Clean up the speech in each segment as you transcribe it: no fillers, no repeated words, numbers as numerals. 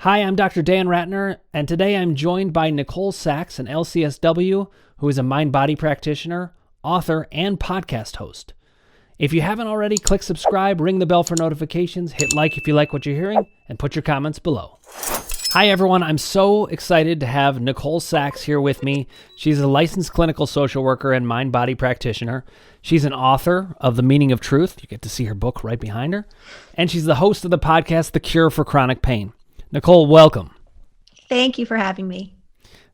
Hi, I'm Dr. Dan Ratner, and today I'm joined by Nicole Sachs, an LCSW, who is a mind-body practitioner, author, and podcast host. If you haven't already, click subscribe, ring the bell for notifications, hit like if you like what you're hearing, and put your comments below. Hi, everyone. I'm so excited to have Nicole Sachs here with me. She's a licensed clinical social worker and mind-body practitioner. She's an author of The Meaning of Truth. You get to see her book right behind her. And she's the host of the podcast, The Cure for Chronic Pain. Nicole, welcome. Thank you for having me.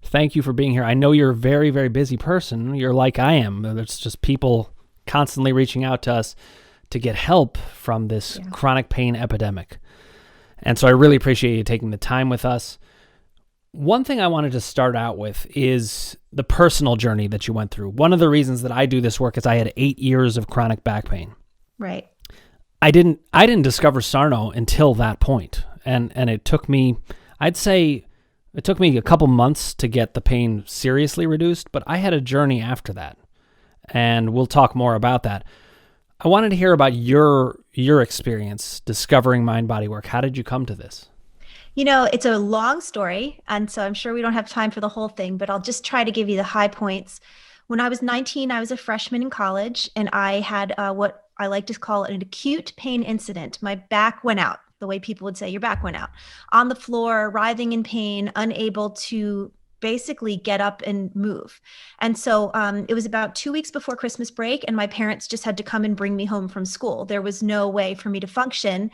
Thank you for being here. I know you're a very, very busy person. You're like I am. There's just people constantly reaching out to us to get help from this chronic pain epidemic. And so I really appreciate you taking the time with us. One thing I wanted to start out with is the personal journey that you went through. One of the reasons that I do this work is I had 8 years of chronic back pain. Right. I didn't discover Sarno until that point. And it took me, I'd say it took me a couple months to get the pain seriously reduced, but I had a journey after that. And we'll talk more about that. I wanted to hear about your experience discovering mind-body work. How did you come to this? You know, it's a long story, and so I'm sure we don't have time for the whole thing, but I'll just try to give you the high points. When I was 19, I was a freshman in college, and I had what I like to call an acute pain incident. My back went out, the way people would say your back went out, on the floor, writhing in pain, unable to basically get up and move. And so it was about 2 weeks before Christmas break, and my parents just had to come and bring me home from school. There was no way for me to function.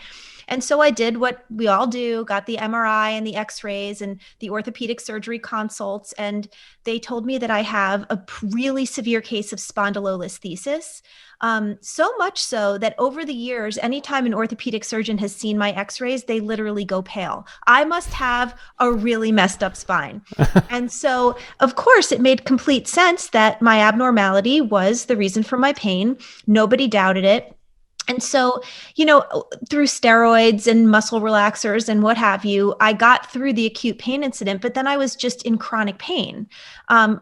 And so I did what we all do, got the MRI and the x-rays and the orthopedic surgery consults. And they told me that I have a really severe case of spondylolisthesis. So much so that over the years, anytime an orthopedic surgeon has seen my x-rays, they literally go pale. I must have a really messed up spine. And so, of course, it made complete sense that my abnormality was the reason for my pain. Nobody doubted it. And so, you know, through steroids and muscle relaxers and what have you, I got through the acute pain incident, but then I was just in chronic pain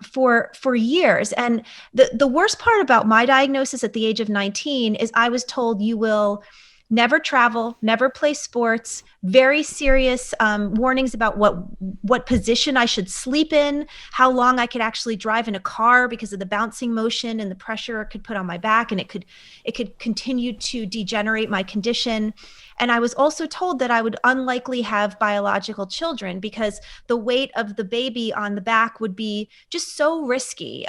for years. And the worst part about my diagnosis at the age of 19 is I was told you will never travel, never play sports, very serious warnings about what position I should sleep in, how long I could actually drive in a car because of the bouncing motion and the pressure it could put on my back, and it could continue to degenerate my condition. And I was also told that I would unlikely have biological children because the weight of the baby on the back would be just so risky.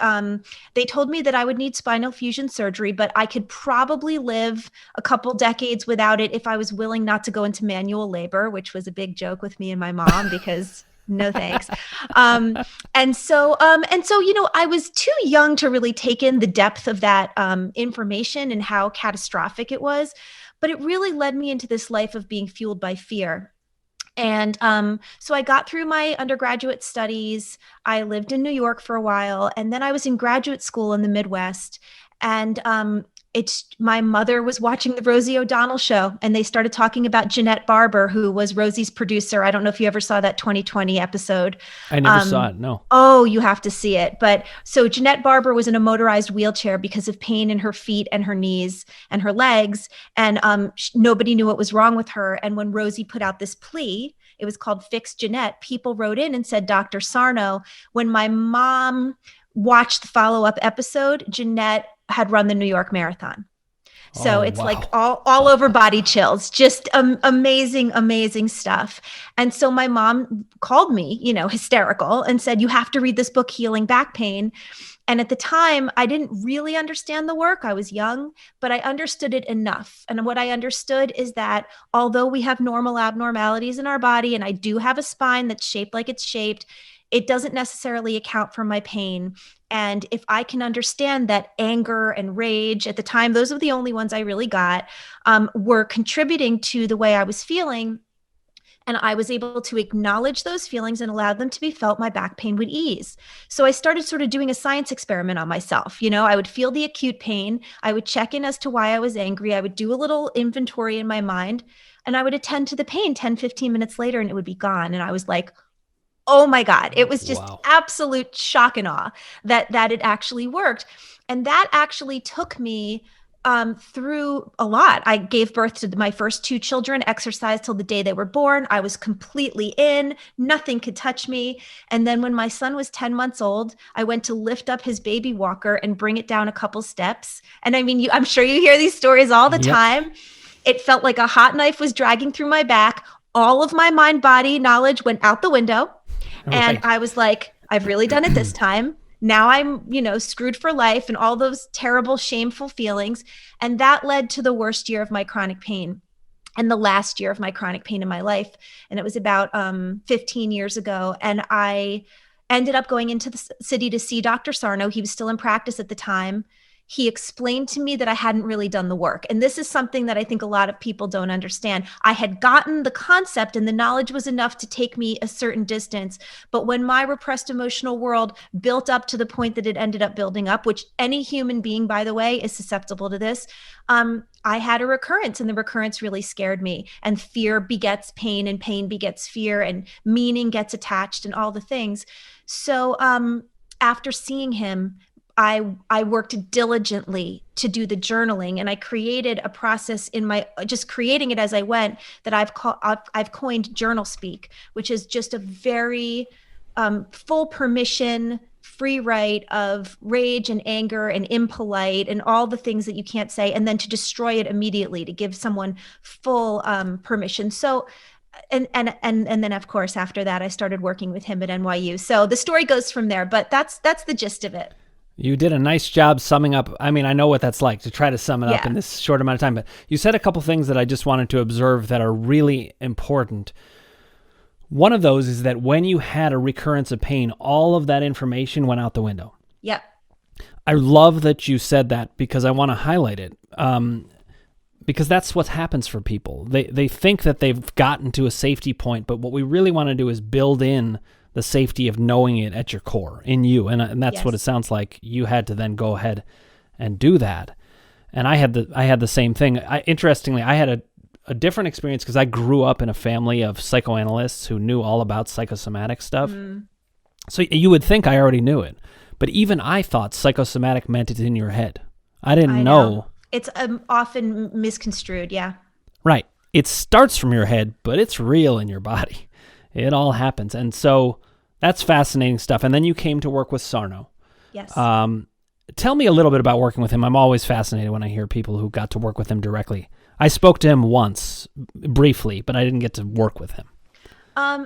They told me that I would need spinal fusion surgery, but I could probably live a couple decades without it if I was willing not to go into manual labor, which was a big joke with me and my mom because no thanks. And so, you know, I was too young to really take in the depth of that information and how catastrophic it was. But it really led me into this life of being fueled by fear. And so I got through my undergraduate studies. I lived in New York for a while, and then I was in graduate school in the Midwest. And my mother was watching the Rosie O'Donnell show, and they started talking about Jeanette Barber, who was Rosie's producer. I don't know if you ever saw that 2020 episode. I never saw it, no. Oh, you have to see it. But so Jeanette Barber was in a motorized wheelchair because of pain in her feet and her knees and her legs. And nobody knew what was wrong with her. And when Rosie put out this plea, it was called Fix Jeanette, people wrote in and said, Dr. Sarno, when my mom watched the follow-up episode, Jeanette had run the New York Marathon. So it's wow. like all over body chills, just amazing, amazing stuff. And so my mom called me, you know, hysterical and said, you have to read this book, Healing Back Pain. And at the time, I didn't really understand the work. I was young, but I understood it enough. And what I understood is that although we have normal abnormalities in our body, and I do have a spine that's shaped like it's shaped, it doesn't necessarily account for my pain. And if I can understand that anger and rage at the time, those were the only ones I really got, were contributing to the way I was feeling, and I was able to acknowledge those feelings and allow them to be felt, my back pain would ease. So I started sort of doing a science experiment on myself. You know, I would feel the acute pain. I would check in as to why I was angry. I would do a little inventory in my mind, and I would attend to the pain 10, 15 minutes later, and it would be gone. And I was like, oh my God, it was just absolute shock and awe that it actually worked. And that actually took me Through a lot. I gave birth to my first two children, exercised till the day they were born. I was completely in, nothing could touch me. And then when my son was 10 months old, I went to lift up his baby walker and bring it down a couple steps. And I mean, I'm sure you hear these stories all the Yep. time. It felt like a hot knife was dragging through my back. All of my mind body knowledge went out the window. And Right. I was like, I've really done it this time. Now I'm, screwed for life and all those terrible, shameful feelings. And that led to the worst year of my chronic pain and the last year of my chronic pain in my life. And it was about 15 years ago. And I ended up going into the city to see Dr. Sarno. He was still in practice at the time. He explained to me that I hadn't really done the work. And this is something that I think a lot of people don't understand. I had gotten the concept and the knowledge was enough to take me a certain distance. But when my repressed emotional world built up to the point that it ended up building up, which any human being, by the way, is susceptible to this, I had a recurrence, and the recurrence really scared me. And fear begets pain, and pain begets fear, and meaning gets attached, and all the things. So after seeing him, I worked diligently to do the journaling, and I created a process in my, just creating it as I went, that I've coined Journalspeak, which is just a very full permission, free write of rage and anger and impolite and all the things that you can't say, and then to destroy it immediately, to give someone full permission. So and then of course after that I started working with him at NYU. So the story goes from there, but that's the gist of it. You did a nice job summing up. I mean, I know what that's like to try to sum it up in this short amount of time, but you said a couple things that I just wanted to observe that are really important. One of those is that when you had a recurrence of pain, all of that information went out the window. Yep. I love that you said that because I want to highlight it. Because that's what happens for people. They think that they've gotten to a safety point, but what we really want to do is build in the safety of knowing it at your core, in you. And that's what it sounds like. You had to then go ahead and do that. And I had the same thing. Interestingly, I had a different experience because I grew up in a family of psychoanalysts who knew all about psychosomatic stuff. So you would think I already knew it. But even I thought psychosomatic meant it's in your head. I didn't know. It's often misconstrued, yeah. Right. It starts from your head, but it's real in your body. It all happens. And so that's fascinating stuff. And then you came to work with Sarno. Yes. Tell me a little bit about working with him. I'm always fascinated when I hear people who got to work with him directly. I spoke to him once, briefly, but I didn't get to work with him.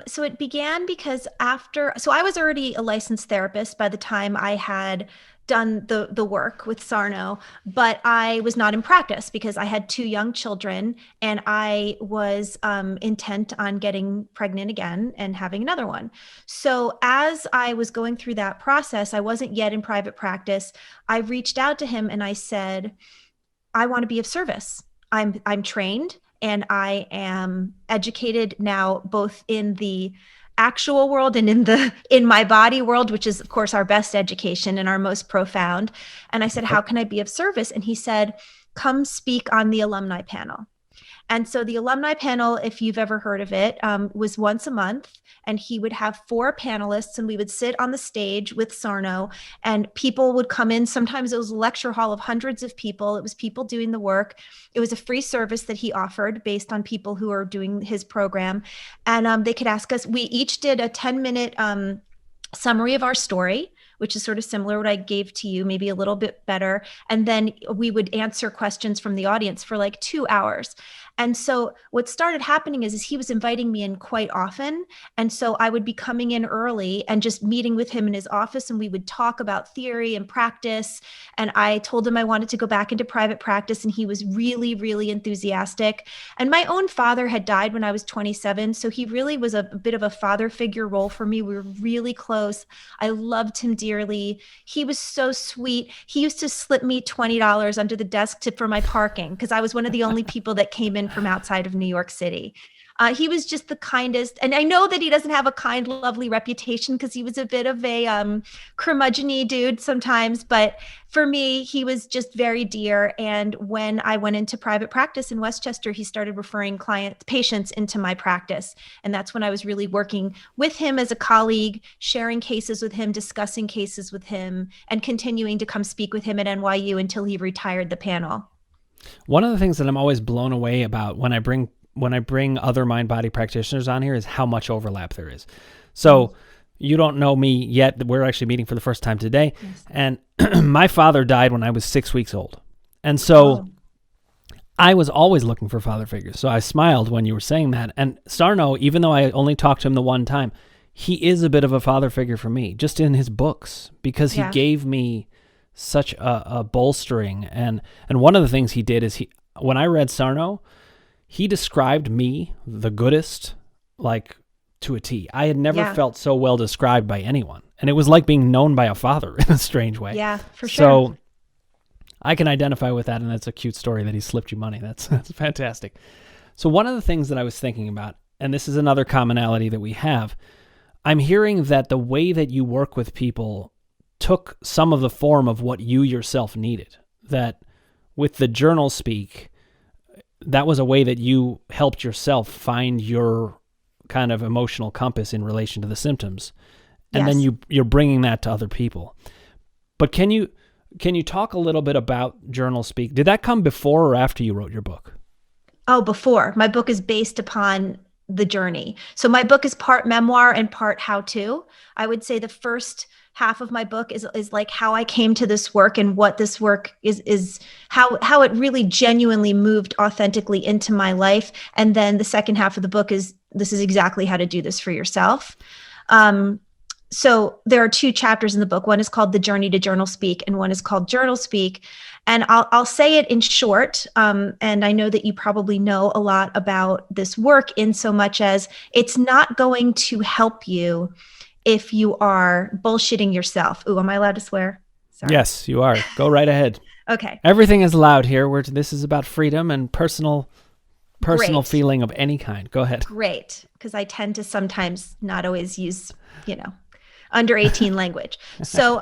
So it began because so I was already a licensed therapist by the time I had done the work with Sarno, but I was not in practice because I had two young children and I was intent on getting pregnant again and having another one. So as I was going through that process, I wasn't yet in private practice. I reached out to him and I said, I want to be of service. I'm trained and I am educated now, both in the actual world and in my body world, which is of course our best education and our most profound. And I said, how can I be of service? And he said, come speak on the alumni panel. And so the alumni panel, if you've ever heard of it, was once a month, and he would have 4 panelists, and we would sit on the stage with Sarno, and people would come in. Sometimes it was a lecture hall of hundreds of people. It was people doing the work. It was a free service that he offered based on people who are doing his program. And they could ask us, we each did a 10-minute summary of our story, which is sort of similar to what I gave to you, maybe a little bit better. And then we would answer questions from the audience for like 2 hours. And so what started happening is he was inviting me in quite often. And so I would be coming in early and just meeting with him in his office, and we would talk about theory and practice. And I told him I wanted to go back into private practice, and he was really, really enthusiastic. And my own father had died when I was 27. So he really was a bit of a father figure role for me. We were really close. I loved him dearly. He was so sweet. He used to slip me $20 under the desk tip for my parking because I was one of the only people that came in from outside of New York City. He was just the kindest. And I know that he doesn't have a kind, lovely reputation because he was a bit of a curmudgeon-y dude sometimes. But for me, he was just very dear. And when I went into private practice in Westchester, he started referring patients into my practice. And that's when I was really working with him as a colleague, sharing cases with him, discussing cases with him, and continuing to come speak with him at NYU until he retired the panel. One of the things that I'm always blown away about when I bring other mind body practitioners on here is how much overlap there is. So you don't know me yet. We're actually meeting for the first time today. Yes. And my father died when I was 6 weeks old. And so I was always looking for father figures. So I smiled when you were saying that. And Sarno, even though I only talked to him the one time, he is a bit of a father figure for me, just in his books, because he gave me such a bolstering. And one of the things he did is when I read Sarno, he described me, the goodest, like to a T. I had never felt so well described by anyone. And it was like being known by a father in a strange way. Yeah, for sure. So I can identify with that, and that's a cute story that he slipped you money. That's fantastic. So one of the things that I was thinking about, and this is another commonality that we have, I'm hearing that the way that you work with people took some of the form of what you yourself needed. That with the Journalspeak, that was a way that you helped yourself find your kind of emotional compass in relation to the symptoms. And then you're bringing that to other people. But can you talk a little bit about Journalspeak? Did that come before or after you wrote your book? Oh, before. My book is based upon the journey. So my book is part memoir and part how-to. I would say the first half of my book is like how I came to this work and what this work is how it really genuinely moved authentically into my life. And then the second half of the book is exactly how to do this for yourself. So there are two chapters in the book. One is called The Journey to Journalspeak, and one is called Journalspeak. And I'll say it in short. And I know that you probably know a lot about this work in so much as it's not going to help you if you are bullshitting yourself. Ooh, am I allowed to swear? Sorry. Yes, you are. Go right ahead. Okay. Everything is allowed here. This is about freedom and personal Great. feeling of any kind. Go ahead. Great. Because I tend to sometimes not always use, under 18 language. So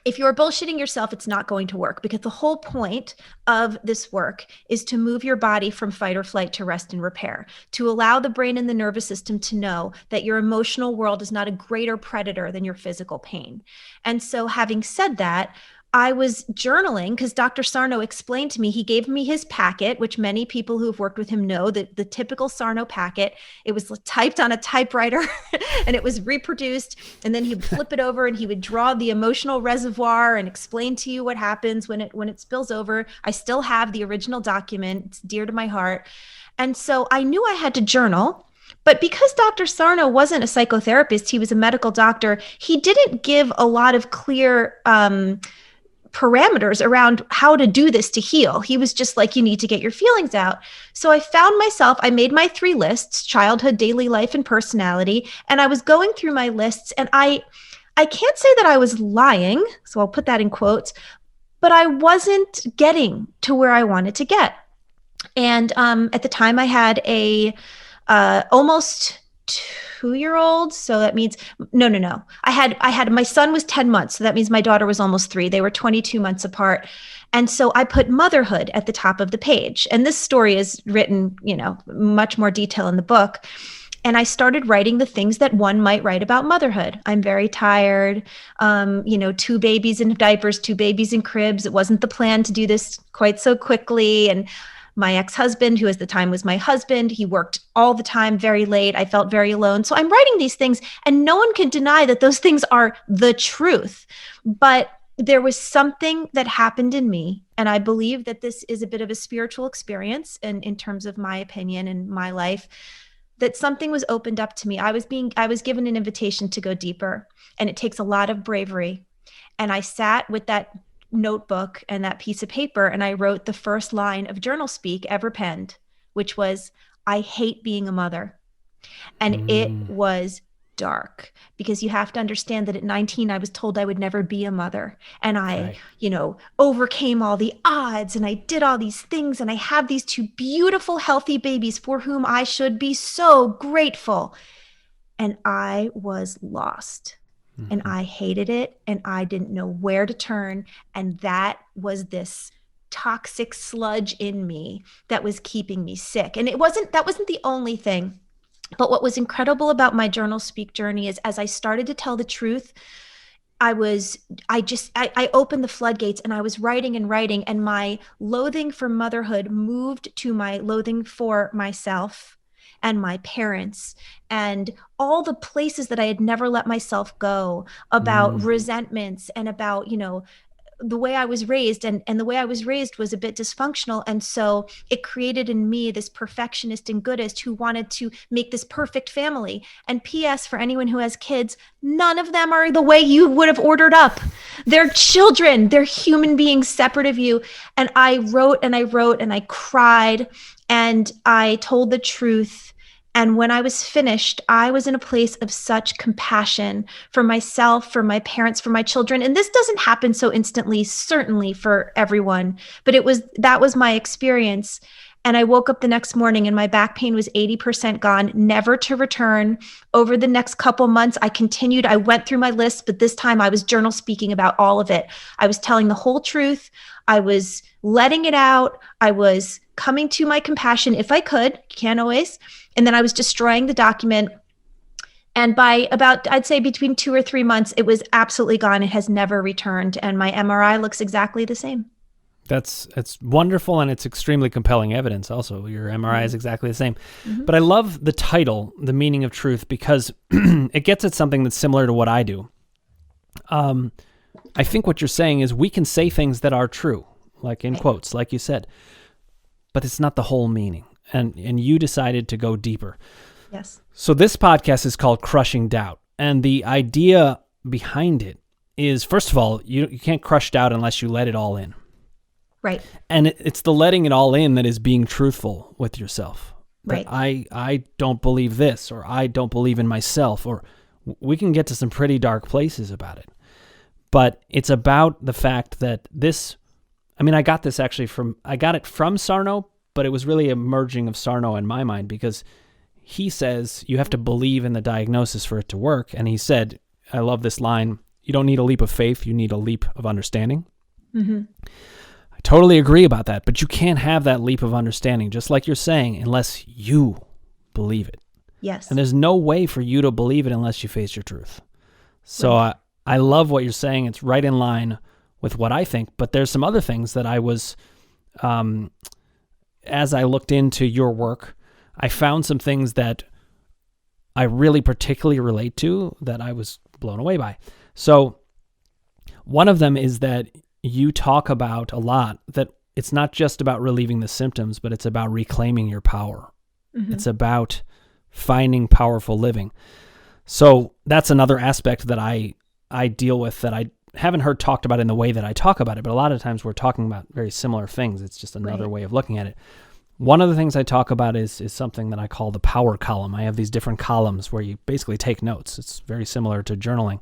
if you're bullshitting yourself, it's not going to work, because the whole point of this work is to move your body from fight or flight to rest and repair, to allow the brain and the nervous system to know that your emotional world is not a greater predator than your physical pain. And so having said that, I was journaling because Dr. Sarno explained to me, he gave me his packet, which many people who have worked with him know, that the typical Sarno packet, it was typed on a typewriter and it was reproduced. And then he would flip it over and he would draw the emotional reservoir and explain to you what happens when it spills over. I still have the original document. It's dear to my heart. And so I knew I had to journal. But because Dr. Sarno wasn't a psychotherapist, he was a medical doctor, he didn't give a lot of clear parameters around how to do this to heal. He was just like, you need to get your feelings out. So I made my 3 lists: childhood, daily life, and personality. And I was going through my lists, and I can't say that I was lying, so I'll put that in quotes, but I wasn't getting to where I wanted to get. And at the time I had a almost 2-year-old. So that means, no. I had, my son was 10 months. So that means my daughter was almost 3. They were 22 months apart. And so I put motherhood at the top of the page. And this story is written, much more detail in the book. And I started writing the things that one might write about motherhood. I'm very tired. 2 babies in diapers, 2 babies in cribs. It wasn't the plan to do this quite so quickly. And my ex-husband, who at the time was my husband, he worked all the time, very late. I felt very alone. So I'm writing these things, and no one can deny that those things are the truth. But there was something that happened in me, and I believe that this is a bit of a spiritual experience, and in terms of my opinion and my life, that something was opened up to me. I was given an invitation to go deeper, and it takes a lot of bravery. And I sat with that notebook and that piece of paper, and I wrote the first line of Journalspeak ever penned, which was, I hate being a mother. And it was dark, because you have to understand that at 19, I was told I would never be a mother. And I, overcame all the odds, and I did all these things, and I have these 2 beautiful, healthy babies for whom I should be so grateful. And I was lost. And I hated it, and I didn't know where to turn. And that was this toxic sludge in me that was keeping me sick. And that wasn't the only thing. But what was incredible about my Journalspeak journey is, as I started to tell the truth, I opened the floodgates and I was writing and writing, and my loathing for motherhood moved to my loathing for myself and my parents and all the places that I had never let myself go, about resentments and about, the way I was raised, and the way I was raised was a bit dysfunctional. And so it created in me this perfectionist and goodist who wanted to make this perfect family. And P.S. for anyone who has kids, none of them are the way you would have ordered up. They're children, they're human beings separate of you. And I wrote and I wrote and I cried and I told the truth. And when I was finished, I was in a place of such compassion for myself, for my parents, for my children. And this doesn't happen so instantly, certainly for everyone, but that was my experience. And I woke up the next morning and my back pain was 80% gone, never to return. Over the next couple months, I continued. I went through my list, but this time I was journal speaking about all of it. I was telling the whole truth. I was letting it out. I was coming to my compassion if I could, can't always. And then I was destroying the document. And by about, I'd say between 2 or 3 months, it was absolutely gone. It has never returned. And my MRI looks exactly the same. It's wonderful, and it's extremely compelling evidence also. Your MRI is exactly the same. But I love the title, The Meaning of Truth, because it gets at something that's similar to what I do. I think what you're saying is we can say things that are true, like in quotes, like you said, but it's not the whole meaning. And you decided to go deeper. Yes. So this podcast is called Crushing Doubt. And the idea behind it is, first of all, you can't crush doubt unless you let it all in. Right. And it's the letting it all in that is being truthful with yourself. Right. That I don't believe this, or I don't believe in myself, or we can get to some pretty dark places about it. But it's about the fact that I got it from Sarno, but it was really a merging of Sarno in my mind, because he says you have to believe in the diagnosis for it to work. And he said, I love this line, you don't need a leap of faith, you need a leap of understanding. I totally agree about that, but you can't have that leap of understanding, just like you're saying, unless you believe it. Yes. And there's no way for you to believe it unless you face your truth. So I love what you're saying. It's right in line with what I think, but there's some other things that I was, as I looked into your work, I found some things that I really particularly relate to that I was blown away by. So one of them is that you talk about a lot that it's not just about relieving the symptoms, but it's about reclaiming your power. It's about finding powerful living. So that's another aspect that I deal with that I haven't heard talked about in the way that I talk about it, but a lot of times we're talking about very similar things. It's just another way of looking at it. One of the things I talk about is something that I call the power column. I have these different columns where you basically take notes. It's very similar to journaling.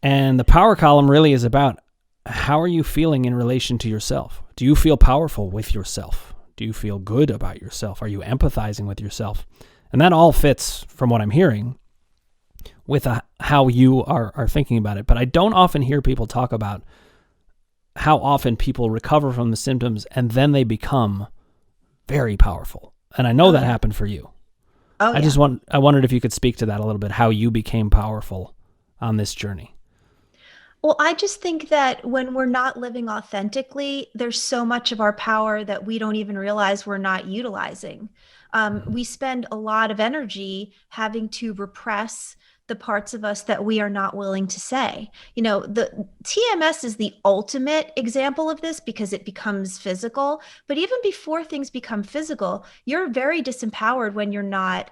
And the power column really is about, how are you feeling in relation to yourself? Do you feel powerful with yourself? Do you feel good about yourself? Are you empathizing with yourself? And that all fits, from what I'm hearing, with how you are thinking about it. But I don't often hear people talk about how often people recover from the symptoms and then they become very powerful. And I know that happened for you. I wondered if you could speak to that a little bit, how you became powerful on this journey. Well, I just think that when we're not living authentically, there's so much of our power that we don't even realize we're not utilizing. We spend a lot of energy having to repress the parts of us that we are not willing to say. The TMS is the ultimate example of this because it becomes physical. But even before things become physical, you're very disempowered when you're not,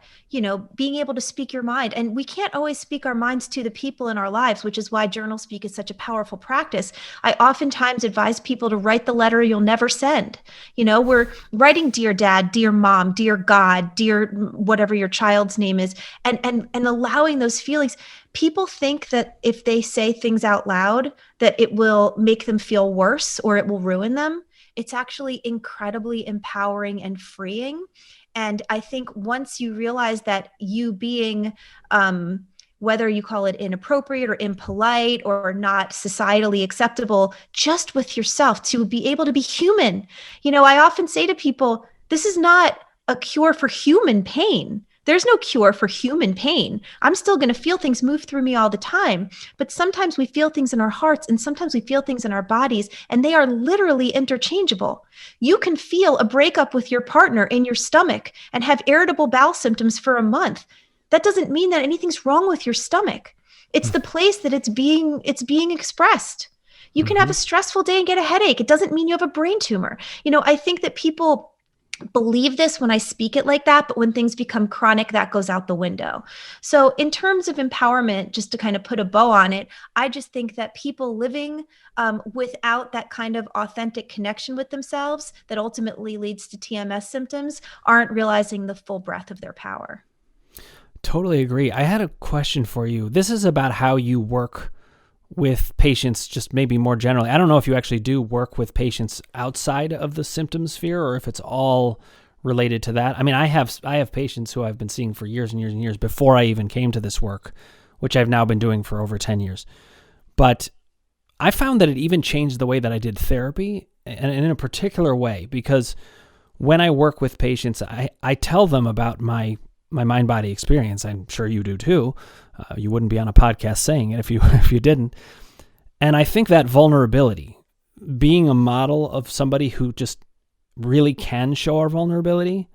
being able to speak your mind. And we can't always speak our minds to the people in our lives, which is why Journalspeak is such a powerful practice. I oftentimes advise people to write the letter you'll never send. We're writing dear dad, dear mom, dear God, dear whatever your child's name is, and allowing those feelings. People think that if they say things out loud, that it will make them feel worse or it will ruin them. It's actually incredibly empowering and freeing. And I think once you realize that you being, whether you call it inappropriate or impolite or not societally acceptable, just with yourself, to be able to be human. I often say to people, this is not a cure for human pain. There's no cure for human pain. I'm still going to feel things move through me all the time. But sometimes we feel things in our hearts and sometimes we feel things in our bodies, and they are literally interchangeable. You can feel a breakup with your partner in your stomach and have irritable bowel symptoms for a month. That doesn't mean that anything's wrong with your stomach. It's the place that it's being expressed. You can have a stressful day and get a headache. It doesn't mean you have a brain tumor. I think that people believe this when I speak it like that, but when things become chronic, that goes out the window. So in terms of empowerment, just to kind of put a bow on it, I just think that people living without that kind of authentic connection with themselves that ultimately leads to TMS symptoms aren't realizing the full breadth of their power. Totally agree. I had a question for you. This is about how you work with patients, just maybe more generally. I don't know if you actually do work with patients outside of the symptom sphere or if it's all related to that. I mean, I have patients who I've been seeing for years and years and years before I even came to this work, which I've now been doing for over 10 years. But I found that it even changed the way that I did therapy, and in a particular way, because when I work with patients, I tell them about my mind-body experience. I'm sure you do too. You wouldn't be on a podcast saying it if you didn't. And I think that vulnerability, being a model of somebody who just really can show our vulnerability,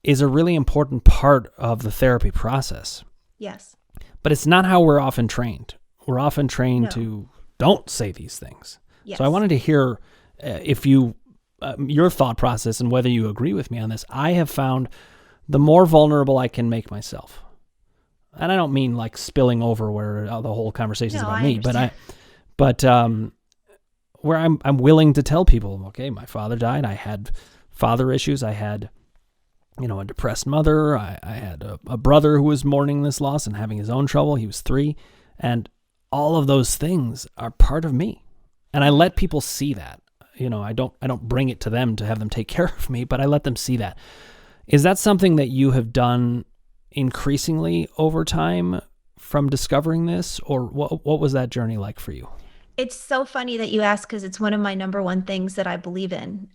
is a really important part of the therapy process. Yes. But it's not how we're often trained. We're often trained to don't say these things. Yes. So I wanted to hear if you your thought process and whether you agree with me on this. I have found the more vulnerable I can make myself, and I don't mean like spilling over where the whole conversation is about me, but where I'm willing to tell people, okay, my father died. I had father issues. I had, a depressed mother. I had a brother who was mourning this loss and having his own trouble. He was 3, and all of those things are part of me, and I let people see that. I don't bring it to them to have them take care of me, but I let them see that. Is that something that you have done increasingly over time from discovering this, or what was that journey like for you? It's so funny that you ask, because it's one of my number one things that I believe in.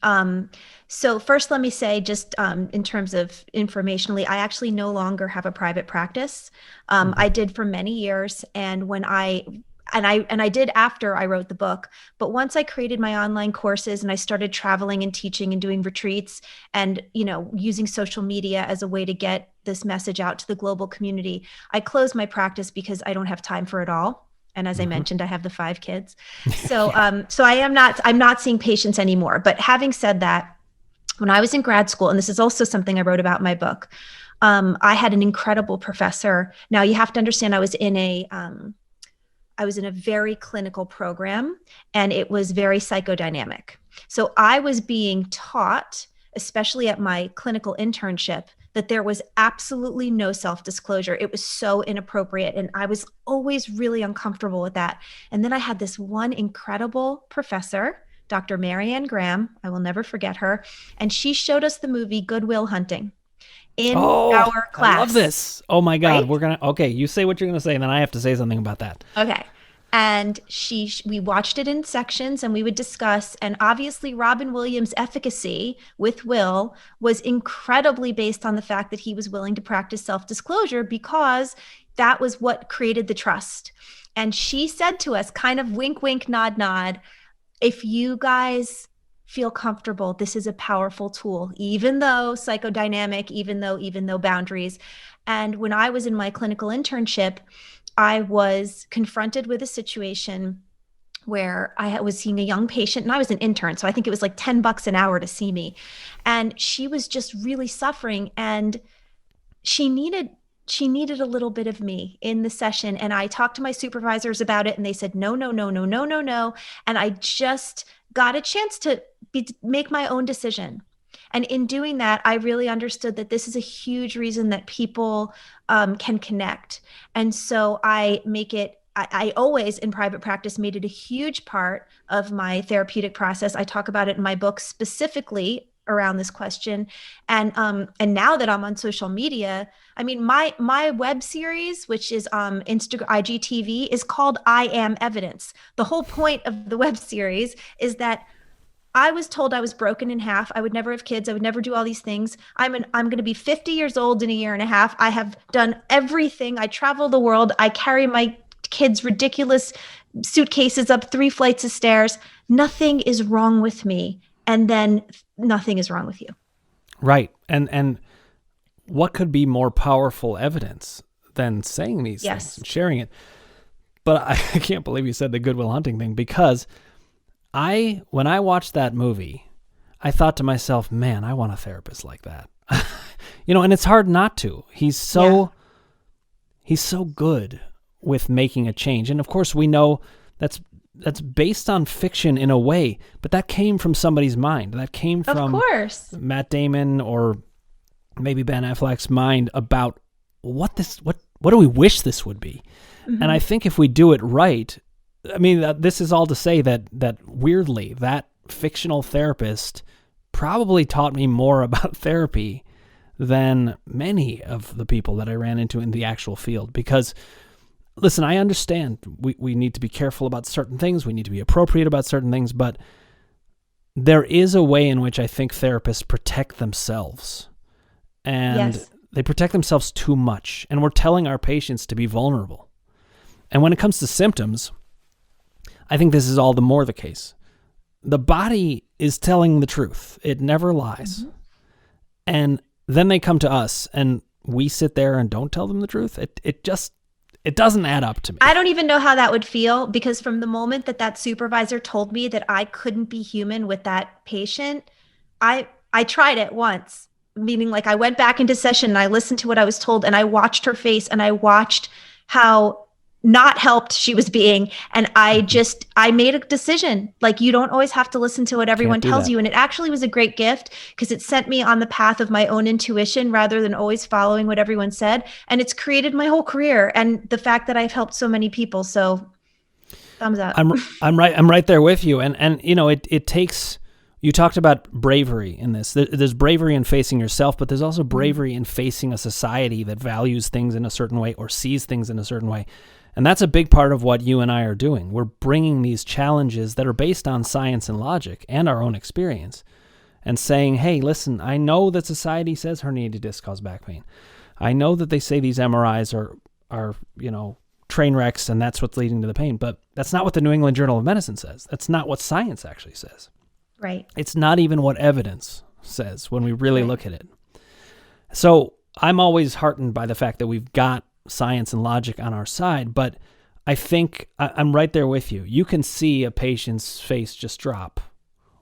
So first, let me say, just in terms of informationally, I actually no longer have a private practice. I did for many years, and when I did after I wrote the book. But once I created my online courses and I started traveling and teaching and doing retreats and, using social media as a way to get this message out to the global community, I closed my practice because I don't have time for it all. And as I mentioned, I have the 5 kids. So, I'm not seeing patients anymore. But having said that, when I was in grad school, and this is also something I wrote about in my book, I had an incredible professor. Now you have to understand, I was in a very clinical program, and it was very psychodynamic. So I was being taught, especially at my clinical internship, that there was absolutely no self-disclosure. It was so inappropriate, and I was always really uncomfortable with that. And then I had this one incredible professor, Dr. Marianne Graham, I will never forget her, and she showed us the movie Good Will Hunting in our class. I love this. Oh my God. Right? Okay, you say what you're going to say, and then I have to say something about that. Okay. And we watched it in sections, and we would discuss, and obviously Robin Williams' efficacy with Will was incredibly based on the fact that he was willing to practice self-disclosure, because that was what created the trust. And she said to us, kind of wink, wink, nod, nod, if you guys feel comfortable, this is a powerful tool, even though psychodynamic, even though boundaries. And when I was in my clinical internship, I was confronted with a situation where I was seeing a young patient, and I was an intern, so I think it was like $10 an hour to see me. And she was just really suffering, and she needed a little bit of me in the session. And I talked to my supervisors about it, and they said, no, no, no, no, no, no, no. And I just got a chance to make my own decision. And in doing that, I really understood that this is a huge reason that people can connect. And so I always in private practice made it a huge part of my therapeutic process. I talk about it in my book specifically around this question. And now that I'm on social media, I mean, my web series, which is IGTV, is called I Am Evidence. The whole point of the web series is that I was told I was broken in half. I would never have kids. I would never do all these things. I'm going to be 50 years old in a year and a half. I have done everything. I travel the world. I carry my kids' ridiculous suitcases up 3 flights of stairs. Nothing is wrong with me. And then nothing is wrong with you. Right. And what could be more powerful evidence than saying these things and sharing it? But I can't believe you said the Good Will Hunting thing, because when I watched that movie, I thought to myself, man, I want a therapist like that. And it's hard not to. He's so good with making a change. And of course we know that's based on fiction in a way, but that came from somebody's mind. That came from, of course, Matt Damon or maybe Ben Affleck's mind about what do we wish this would be? Mm-hmm. And I think if we do it right, I mean, this is all to say that weirdly, that fictional therapist probably taught me more about therapy than many of the people that I ran into in the actual field. Because, listen, I understand we need to be careful about certain things. We need to be appropriate about certain things. But there is a way in which I think therapists protect themselves. And they protect themselves too much. And we're telling our patients to be vulnerable. And when it comes to symptoms, I think this is all the more the case. The body is telling the truth. It never lies. Mm-hmm. And then they come to us and we sit there and don't tell them the truth. It doesn't add up to me. I don't even know how that would feel, because from the moment that supervisor told me that I couldn't be human with that patient, I tried it once, meaning like I went back into session and I listened to what I was told and I watched her face and I watched how not helped she was being. And I made a decision. Like, you don't always have to listen to what everyone tells you. And it actually was a great gift, because it sent me on the path of my own intuition rather than always following what everyone said. And it's created my whole career and the fact that I've helped so many people. So thumbs up. I'm right there with you. And it takes, you talked about bravery in this. There's bravery in facing yourself, but there's also bravery in facing a society that values things in a certain way or sees things in a certain way. And that's a big part of what you and I are doing. We're bringing these challenges that are based on science and logic and our own experience and saying, hey, listen, I know that society says herniated disc cause back pain. I know that they say these MRIs are train wrecks and that's what's leading to the pain, but that's not what the New England Journal of Medicine says. That's not what science actually says. Right. It's not even what evidence says when we really look at it. So I'm always heartened by the fact that we've got science and logic on our side, but I think I'm right there with you. You can see a patient's face just drop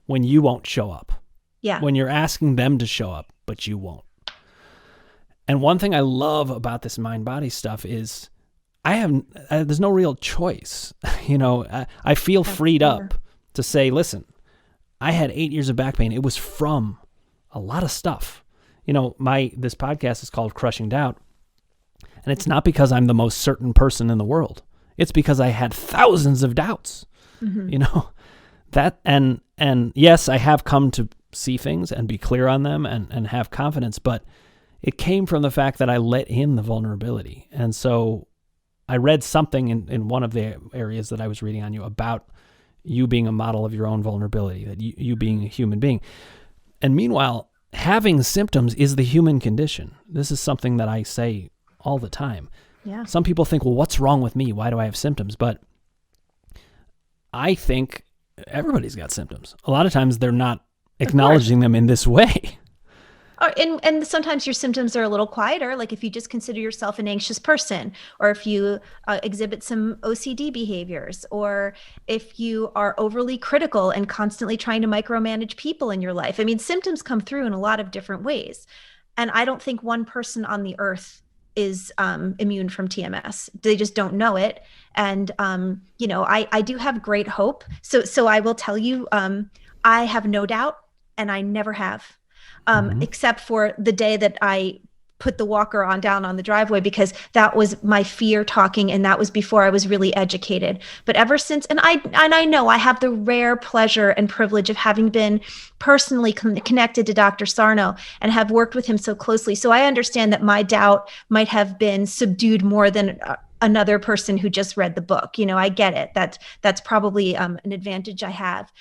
when you won't show up. Yeah. When you're asking them to show up, but you won't. And one thing I love about this mind-body stuff is there's no real choice. I feel freed up to say, listen, I had 8 years of back pain. It was from a lot of stuff. This podcast is called Crushing Doubt. And it's not because I'm the most certain person in the world. It's because I had thousands of doubts. Mm-hmm. That and yes, I have come to see things and be clear on them and have confidence, but it came from the fact that I let in the vulnerability. And so I read something in one of the areas that I was reading on you about you being a model of your own vulnerability, that you being a human being. And meanwhile, having symptoms is the human condition. This is something that I say all the time. Yeah. Some people think, well, what's wrong with me? Why do I have symptoms? But I think everybody's got symptoms. A lot of times they're not acknowledging them in this way. And sometimes your symptoms are a little quieter. Like if you just consider yourself an anxious person, or if you exhibit some OCD behaviors, or if you are overly critical and constantly trying to micromanage people in your life. I mean, symptoms come through in a lot of different ways. And I don't think one person on the earth is immune from TMS. They just don't know it. And, I do have great hope. So I will tell you, I have no doubt, and I never have, except for the day that I put the walker down on the driveway, because that was my fear talking, and that was before I was really educated. But ever since, and I know I have the rare pleasure and privilege of having been personally connected to Dr. Sarno and have worked with him so closely. So I understand that my doubt might have been subdued more than another person who just read the book. I get it. That's probably an advantage I have.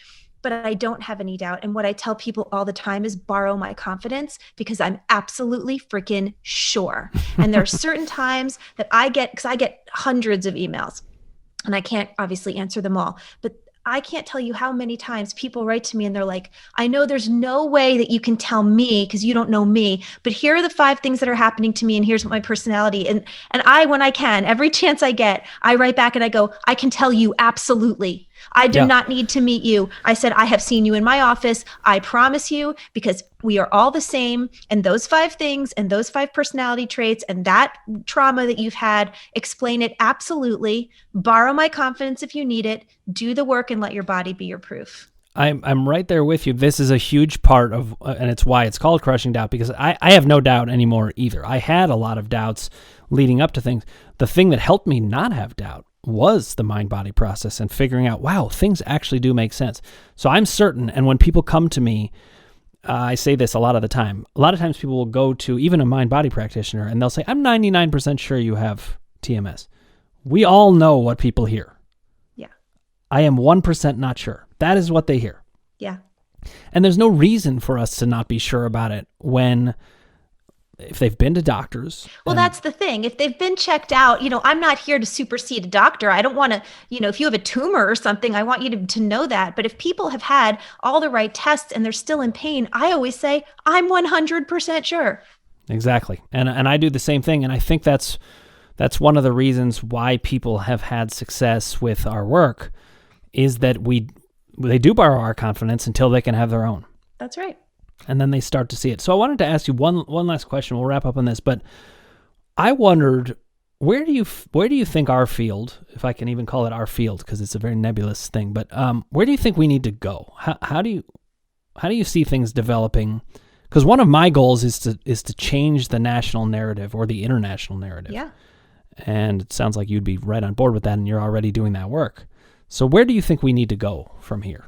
but I don't have any doubt. And what I tell people all the time is borrow my confidence, because I'm absolutely freaking sure. And there are certain times that because I get hundreds of emails and I can't obviously answer them all, but I can't tell you how many times people write to me and they're like, I know there's no way that you can tell me because you don't know me, but here are the 5 things that are happening to me and here's what my personality. And I, when I can, every chance I get, I write back and I go, I can tell you absolutely. I do not need to meet you. I said, I have seen you in my office. I promise you, because we are all the same. And those 5 things and those 5 personality traits and that trauma that you've had, explain it absolutely. Borrow my confidence if you need it. Do the work and let your body be your proof. I'm right there with you. This is a huge part of, and it's why it's called Crushing Doubt, because I have no doubt anymore either. I had a lot of doubts leading up to things. The thing that helped me not have doubt was the mind-body process and figuring out, wow, things actually do make sense. So I'm certain, and when people come to me, I say this a lot of the time. A lot of times people will go to even a mind-body practitioner and they'll say, I'm 99% sure you have TMS. We all know what people hear. Yeah. I am 1% not sure. That is what they hear. Yeah. And there's no reason for us to not be sure about it if they've been to doctors. Well, that's the thing. If they've been checked out, I'm not here to supersede a doctor. I don't want to, if you have a tumor or something, I want you to know that. But if people have had all the right tests and they're still in pain, I always say, I'm 100% sure. Exactly. And I do the same thing. And I think that's one of the reasons why people have had success with our work is that they do borrow our confidence until they can have their own. That's right. And then they start to see it. So I wanted to ask you one last question. We'll wrap up on this, but I wondered, where do you think our field, if I can even call it our field, because it's a very nebulous thing, but where do you think we need to go? How do you see things developing? Because one of my goals is to change the national narrative or the international narrative. Yeah. And it sounds like you'd be right on board with that, and you're already doing that work. So where do you think we need to go from here?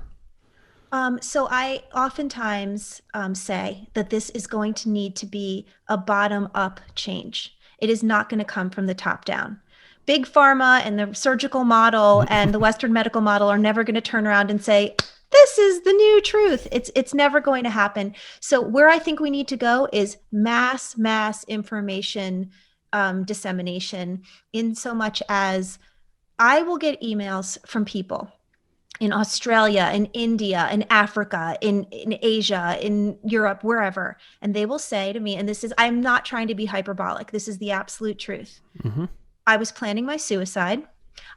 So I oftentimes say that this is going to need to be a bottom-up change. It is not going to come from the top down. Big pharma and the surgical model and the Western medical model are never going to turn around and say, this is the new truth. It's never going to happen. So where I think we need to go is mass information dissemination, in so much as I will get emails from people in Australia, in India, in Africa, in Asia, in Europe, wherever. And they will say to me, and I'm not trying to be hyperbolic, this is the absolute truth. Mm-hmm. I was planning my suicide.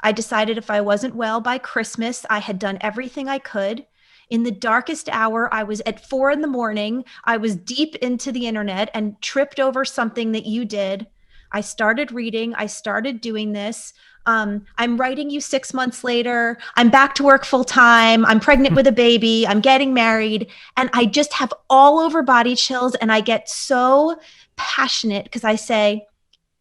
I decided if I wasn't well by Christmas, I had done everything I could. In the darkest hour, I was at 4 a.m. I was deep into the internet and tripped over something that you did. I started reading. I started doing this. I'm writing you 6 months later. I'm back to work full time. I'm pregnant with a baby. I'm getting married. And I just have all over body chills. And I get so passionate because I say,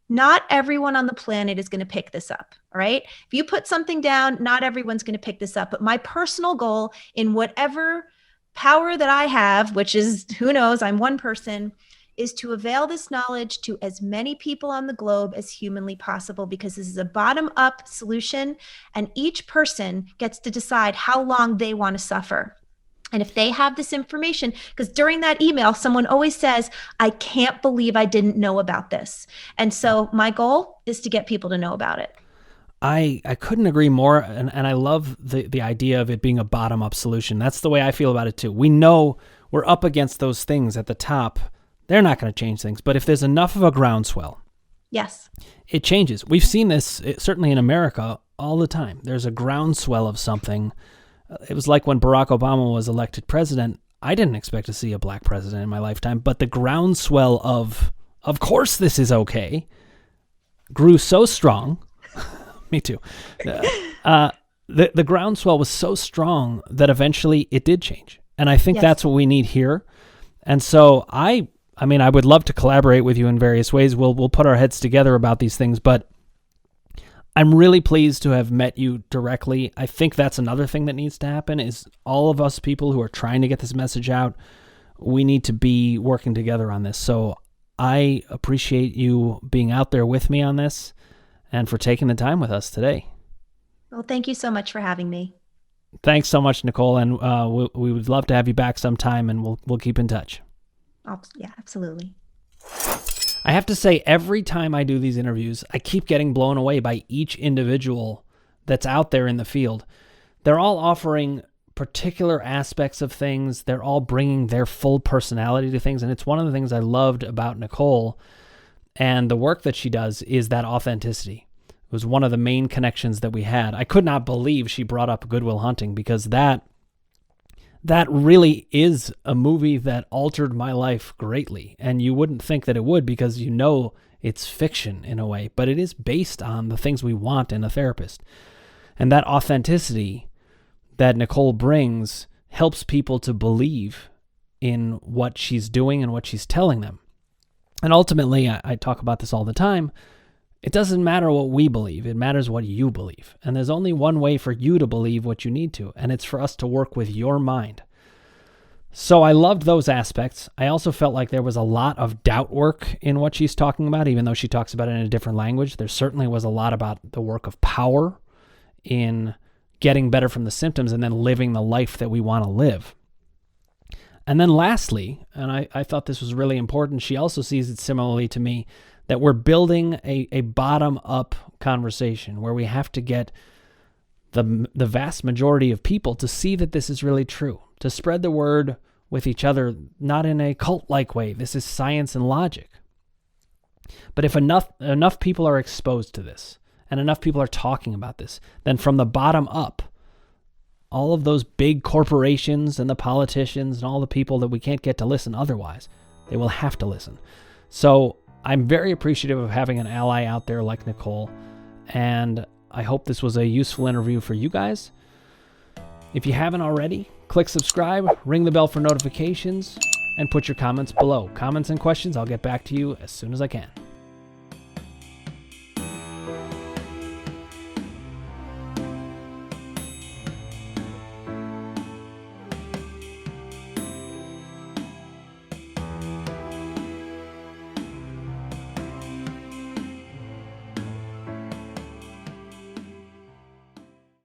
not everyone on the planet is going to pick this up. All right. If you put something down, not everyone's going to pick this up. But my personal goal in whatever power that I have, which is, who knows, I'm one person, is to avail this knowledge to as many people on the globe as humanly possible, because this is a bottom-up solution and each person gets to decide how long they want to suffer. And if they have this information, because during that email, someone always says, I can't believe I didn't know about this. And so my goal is to get people to know about it. I couldn't agree more, and I love the idea of it being a bottom-up solution. That's the way I feel about it too. We know we're up against those things at the top. They're not going to change things, but if there's enough of a groundswell, yes, it changes. We've seen this certainly in America all the time. There's a groundswell of something. It was like when Barack Obama was elected president. I didn't expect to see a black president in my lifetime, but the groundswell of course this is okay, grew so strong. Me too. The groundswell was so strong that eventually it did change. And I think that's what we need here. And so I would love to collaborate with you in various ways. We'll put our heads together about these things, but I'm really pleased to have met you directly. I think that's another thing that needs to happen is all of us people who are trying to get this message out, we need to be working together on this. So I appreciate you being out there with me on this and for taking the time with us today. Well, thank you so much for having me. Thanks so much, Nicole, and we would love to have you back sometime, and we'll keep in touch. Yeah, absolutely. I have to say, every time I do these interviews, I keep getting blown away by each individual that's out there in the field. They're all offering particular aspects of things. They're all bringing their full personality to things, and it's one of the things I loved about Nicole and the work that she does is that authenticity. It was one of the main connections that we had. I could not believe she brought up Good Will Hunting, because that really is a movie that altered my life greatly. And you wouldn't think that it would, because you know it's fiction in a way, but it is based on the things we want in a therapist. And that authenticity that Nicole brings helps people to believe in what she's doing and what she's telling them. And ultimately, I talk about this all the time, it doesn't matter what we believe, it matters what you believe. And there's only one way for you to believe what you need to, and it's for us to work with your mind. So I loved those aspects. I also felt like there was a lot of doubt work in what she's talking about, even though she talks about it in a different language. There certainly was a lot about the work of power in getting better from the symptoms and then living the life that we want to live. And then lastly, and I thought this was really important, she also sees it similarly to me, that we're building a bottom-up conversation where we have to get the vast majority of people to see that this is really true, to spread the word with each other, not in a cult-like way. This is science and logic. But if enough people are exposed to this, and enough people are talking about this, then from the bottom up, all of those big corporations and the politicians and all the people that we can't get to listen otherwise, they will have to listen. So I'm very appreciative of having an ally out there like Nicole, and I hope this was a useful interview for you guys. If you haven't already, click subscribe, ring the bell for notifications, and put your comments below. Comments and questions, I'll get back to you as soon as I can.